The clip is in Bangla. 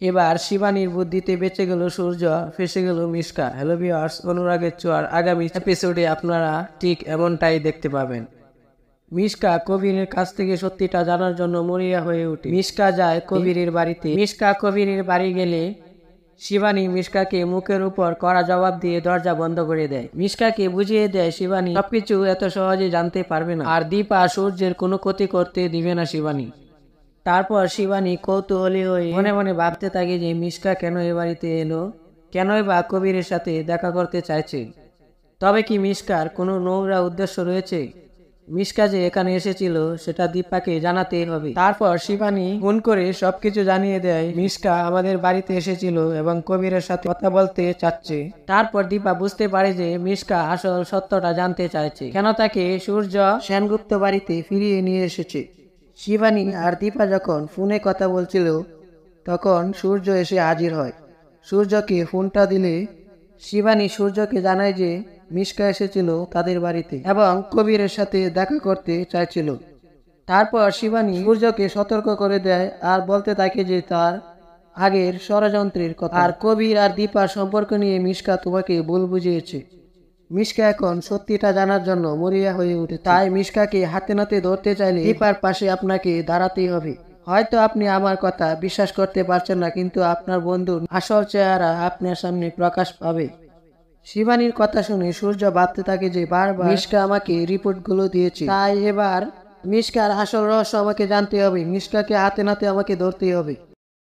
এবার শিবানীর বুদ্ধিতে বেঁচে গেল সূর্য, ফেসে গেল মিশকা। হ্যালো ভিউয়ার্স, অনুরাগের ছোঁয়ার আগামী এপিসোডে আপনারা ঠিক এমনটাই দেখতে পাবেন। মিশকা কবিরের কাছ থেকে সত্যিটা জানার জন্য মরিয়া হয়ে ওঠে। মিশকা যায় কবিরের বাড়িতে। মিশকা কবিরের বাড়ি গেলে শিবানী মিশকাকে মুখের উপর কড়া জবাব দিয়ে দরজা বন্ধ করে দেয়। মিশকাকে বুঝিয়ে দেয় শিবানী সবকিছু এত সহজে জানতে পারবে না, আর দীপা সূর্যের কোনো ক্ষতি করতে দিবে না শিবানী। তারপর শিবানী কৌতূহলী হয়ে মনে মনে ভাবতে থাকে যে মিশকা কেন এ বাড়িতে এলো, কেনই বা কবিরের সাথে দেখা করতে চাইছে। তবে কি মিশকার কোনো নোংরা উদ্দেশ্য রয়েছে? মিশকা যে এখানে এসেছিল সেটা দীপাকে জানাতেই হবে। তারপর শিবানী ফোন করে সবকিছু জানিয়ে দেয় মিশকা আমাদের বাড়িতে এসেছিল এবং কবিরের সাথে কথা বলতে চাচ্ছে। তারপর দীপা বুঝতে পারে যে মিশকা আসল সত্যটা জানতে চাইছে, কেন তাকে সূর্য সেনগুপ্ত বাড়িতে ফিরিয়ে নিয়ে এসেছে। শিবানী আর দীপা যখন ফোনে কথা বলছিল তখন সূর্য এসে হাজির হয়। সূর্যকে ফোনটা দিলে শিবানী সূর্যকে জানায় যে মিশকা এসেছিল তাদের বাড়িতে এবং কবিরের সাথে দেখা করতে চাইছিল। তারপর শিবানী সূর্যকে সতর্ক করে দেয় আর বলতে থাকে যে তার আগের ষড়যন্ত্রের কথা, আর কবির আর দীপার সম্পর্ক নিয়ে মিশকা তোমাকে ভুল বুঝিয়েছে। মিশকা এখন সত্যিটা জানার জন্য মরিয়া হয়ে ওঠে, তাই মিশকাকে হাতে নাতে ধরতে চাইলে দীপার পাশে আপনাকে দাঁড়াতেই হবে। হয়তো আপনি আমার কথা বিশ্বাস করতে পারছেন না, কিন্তু আপনার বন্ধুর আসল চেহারা আপনার সামনে প্রকাশ পাবে। শিবানীর কথা শুনে সূর্য ভাবতে থাকে যে বারবার মিশকা আমাকে রিপোর্টগুলো দিয়েছে, তাই এবার মিশকার আসল রহস্য আমাকে জানতে হবে। মিশকাকে হাতে নাতে আমাকে ধরতেই হবে।